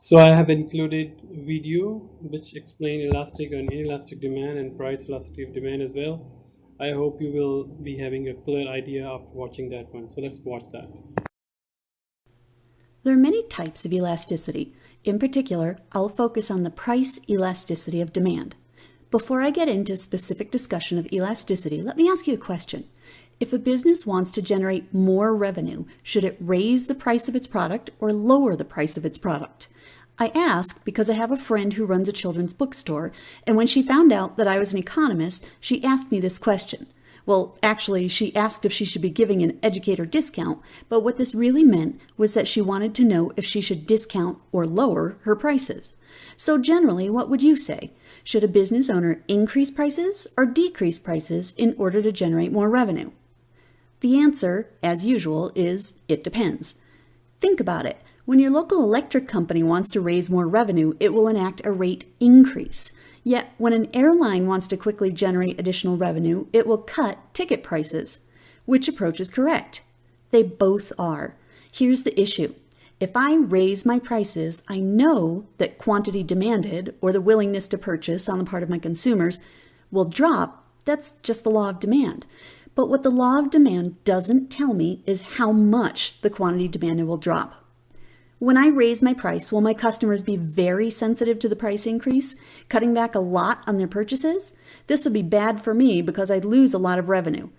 So I have included video which explain elastic and inelastic demand and price elasticity of demand as well. I hope you will be having a clear idea after watching that one. So let's watch that. There are many types of elasticity. In particular, I'll focus on the price elasticity of demand. Before I get into specific discussion of elasticity, let me ask you a question. If a business wants to generate more revenue, should it raise the price of its product or lower the price of its product? I ask because I have a friend who runs a children's bookstore, and when she found out that I was an economist, she asked me this question. Well, actually, she asked if she should be giving an educator discount, but what this really meant was that she wanted to know if she should discount or lower her prices. So generally, what would you say? Should a business owner increase prices or decrease prices in order to generate more revenue? The answer, as usual, is it depends. Think about it. When your local electric company wants to raise more revenue, it will enact a rate increase. Yet, when an airline wants to quickly generate additional revenue, it will cut ticket prices. Which approach is correct? They both are. Here's the issue. If I raise my prices, I know that quantity demanded, or the willingness to purchase on the part of my consumers, will drop. That's just the law of demand. But what the law of demand doesn't tell me is how much the quantity demanded will drop. When I raise my price, will my customers be very sensitive to the price increase, cutting back a lot on their purchases? This would be bad for me because I'd lose a lot of revenue.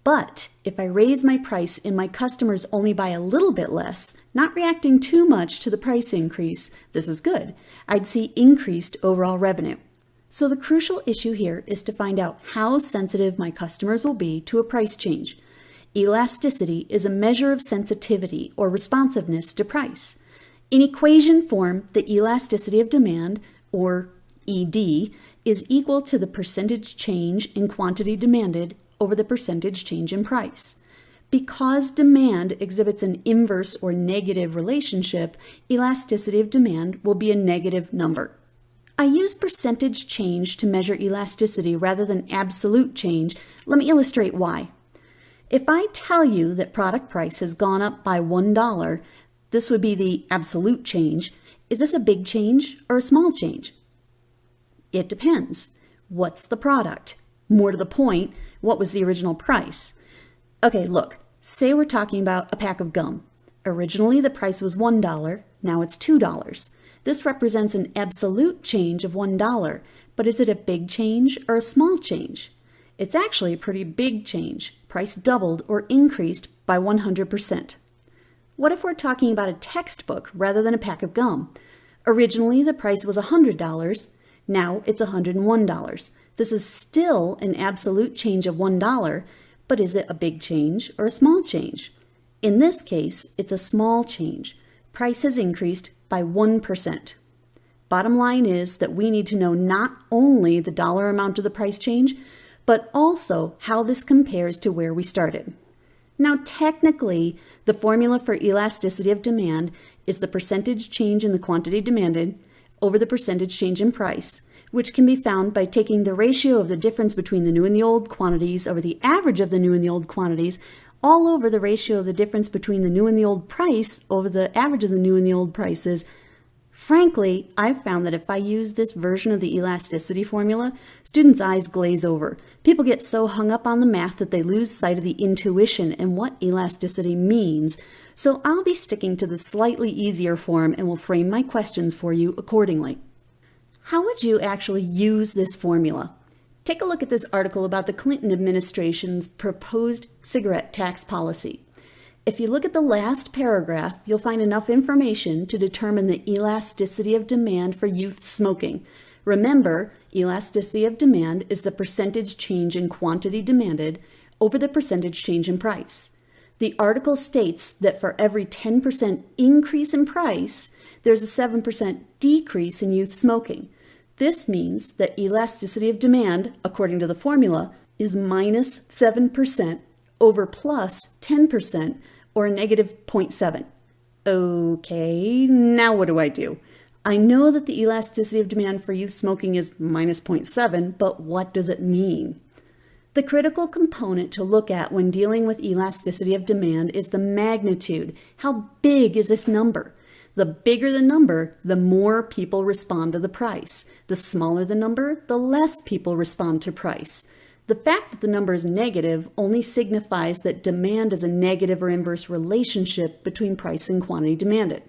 But if I raise my price and my customers only buy a little bit less, not reacting too much to the price increase, this is good. I'd see increased overall revenue. So the crucial issue here is to find out how sensitive my customers will be to a price change. Elasticity is a measure of sensitivity or responsiveness to price. In equation form, the elasticity of demand, or ED, is equal to the percentage change in quantity demanded over the percentage change in price. Because demand exhibits an inverse or negative relationship, elasticity of demand will be a negative number. I use percentage change to measure elasticity rather than absolute change. Let me illustrate why. If I tell you that product price has gone up by $1, this would be the absolute change. Is this a big change or a small change? It depends. What's the product? More to the point, what was the original price? Okay, look, say we're talking about a pack of gum. Originally, the price was $1, now it's $2. This represents an absolute change of $1, but is it a big change or a small change? It's actually a pretty big change. Price doubled or increased by 100%. What if we're talking about a textbook rather than a pack of gum? Originally, the price was $100. Now it's $101. This is still an absolute change of $1, but is it a big change or a small change? In this case, it's a small change. Price has increased by 1%. Bottom line is that we need to know not only the dollar amount of the price change, but also how this compares to where we started. Now, technically, the formula for elasticity of demand is the percentage change in the quantity demanded over the percentage change in price, which can be found by taking the ratio of the difference between the new and the old quantities over the average of the new and the old quantities all over the ratio of the difference between the new and the old price over the average of the new and the old prices. Frankly, I've found that if I use this version of the elasticity formula, students' eyes glaze over. People get so hung up on the math that they lose sight of the intuition and what elasticity means. So I'll be sticking to the slightly easier form and will frame my questions for you accordingly. How would you actually use this formula? Take a look at this article about the Clinton administration's proposed cigarette tax policy. If you look at the last paragraph, you'll find enough information to determine the elasticity of demand for youth smoking. Remember, elasticity of demand is the percentage change in quantity demanded over the percentage change in price. The article states that for every 10% increase in price, there's a 7% decrease in youth smoking. This means that elasticity of demand, according to the formula, is minus 7% over plus 10%, or a negative 0.7. Okay, now what do I do? I know that the elasticity of demand for youth smoking is minus 0.7, but what does it mean? The critical component to look at when dealing with elasticity of demand is the magnitude. How big is this number? The bigger the number, the more people respond to the price. The smaller the number, the less people respond to price. The fact that the number is negative only signifies that demand is a negative or inverse relationship between price and quantity demanded.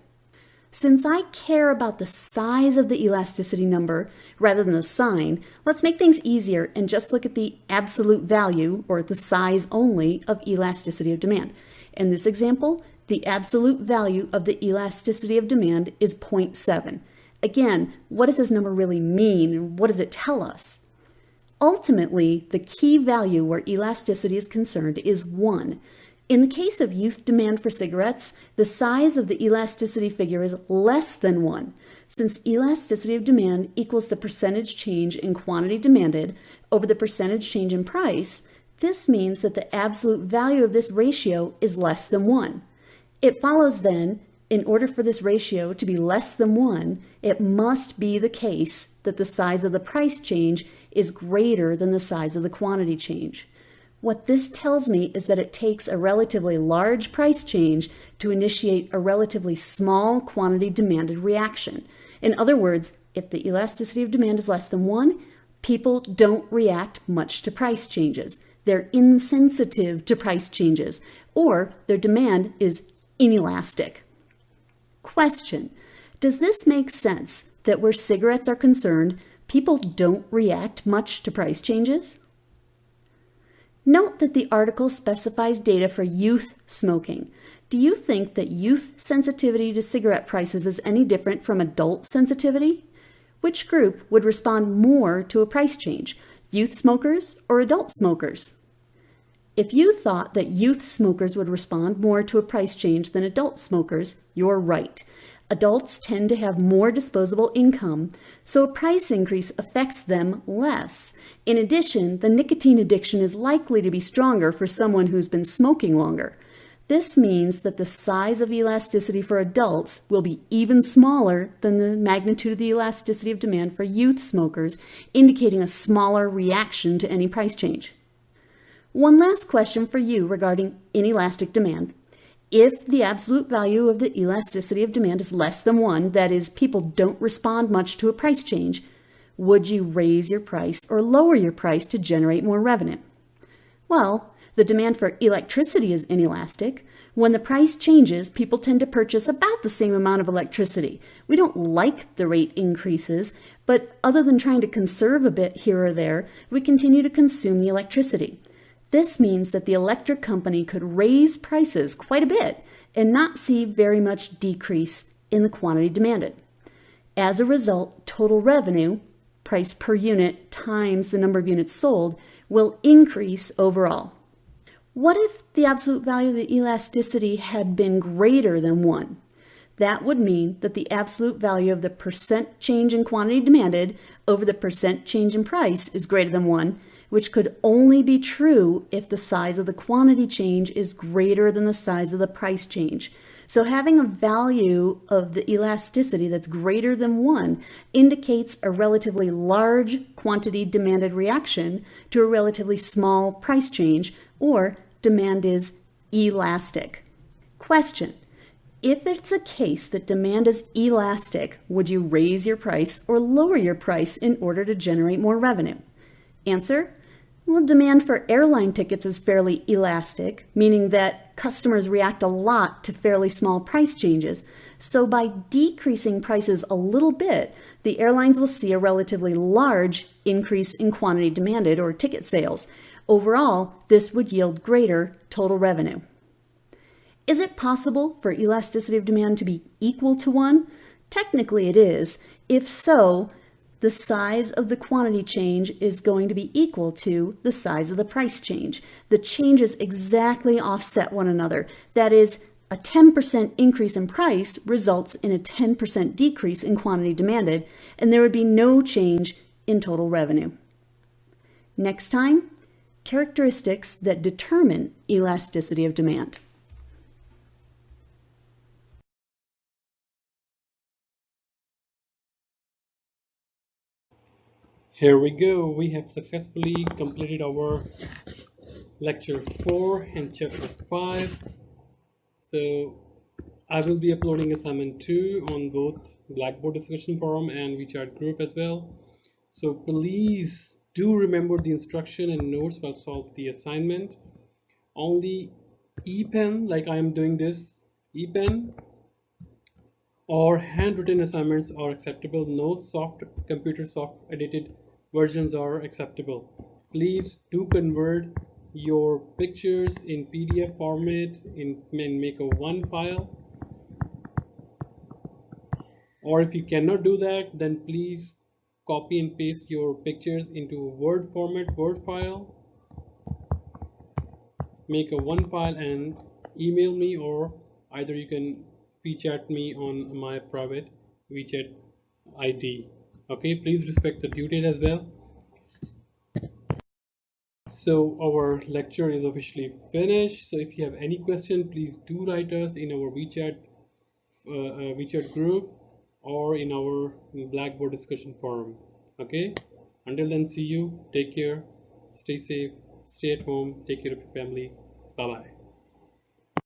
Since I care about the size of the elasticity number rather than the sign, let's make things easier and just look at the absolute value, or the size only, of elasticity of demand. In this example, the absolute value of the elasticity of demand is 0.7. Again, what does this number really mean, and what does it tell us? Ultimately, the key value where elasticity is concerned is 1. In the case of youth demand for cigarettes, the size of the elasticity figure is less than 1. Since elasticity of demand equals the percentage change in quantity demanded over the percentage change in price, this means that the absolute value of this ratio is less than 1. It follows then, in order for this ratio to be less than 1, it must be the case that the size of the price change is greater than the size of the quantity change. What this tells me is that it takes a relatively large price change to initiate a relatively small quantity demanded reaction. In other words, if the elasticity of demand is less than 1, people don't react much to price changes. They're insensitive to price changes, or their demand is inelastic. Question: does this make sense that where cigarettes are concerned, people don't react much to price changes? Note that the article specifies data for youth smoking. Do you think that youth sensitivity to cigarette prices is any different from adult sensitivity? Which group would respond more to a price change, youth smokers or adult smokers? If you thought that youth smokers would respond more to a price change than adult smokers, you're right. Adults tend to have more disposable income, so a price increase affects them less. In addition, the nicotine addiction is likely to be stronger for someone who's been smoking longer. This means that the size of elasticity for adults will be even smaller than the magnitude of the elasticity of demand for youth smokers, indicating a smaller reaction to any price change. One last question for you regarding inelastic demand. If the absolute value of the elasticity of demand is less than 1, that is, people don't respond much to a price change, would you raise your price or lower your price to generate more revenue? Well, the demand for electricity is inelastic. When the price changes, people tend to purchase about the same amount of electricity. We don't like the rate increases, but other than trying to conserve a bit here or there, we continue to consume the electricity. This means that the electric company could raise prices quite a bit and not see very much decrease in the quantity demanded. As a result, total revenue, price per unit times the number of units sold, will increase overall. What if the absolute value of the elasticity had been greater than 1? That would mean that the absolute value of the percent change in quantity demanded over the percent change in price is greater than 1, which could only be true if the size of the quantity change is greater than the size of the price change. So having a value of the elasticity that's greater than 1 indicates a relatively large quantity demanded reaction to a relatively small price change, or demand is elastic. Question: if it's a case that demand is elastic, would you raise your price or lower your price in order to generate more revenue? Answer: well, demand for airline tickets is fairly elastic, meaning that customers react a lot to fairly small price changes. So by decreasing prices a little bit, the airlines will see a relatively large increase in quantity demanded, or ticket sales. Overall, this would yield greater total revenue. Is it possible for elasticity of demand to be equal to 1? Technically it is. If so, the size of the quantity change is going to be equal to the size of the price change. The changes exactly offset one another. That is, a 10% increase in price results in a 10% decrease in quantity demanded, and there would be no change in total revenue. Next time, characteristics that determine elasticity of demand. Here we go. We have successfully completed our lecture 4 and chapter 5. So I will be uploading assignment 2 on both Blackboard discussion forum and WeChat group as well. So please do remember the instruction and notes while solve the assignment. Only ePen, like I am doing this, ePen or handwritten assignments are acceptable. No computer soft edited versions are acceptable. Please do convert your pictures in PDF format and make a one file. Or if you cannot do that, then please copy and paste your pictures into Word format, Word file. Make a one file and email me, or either you can WeChat me on my private WeChat ID. Okay, please respect the due date as well. So our lecture is officially finished. So if you have any question, please do write us in our WeChat group or in our Blackboard discussion forum. Okay, until then, see you, take care, stay safe, stay at home, take care of your family. Bye bye.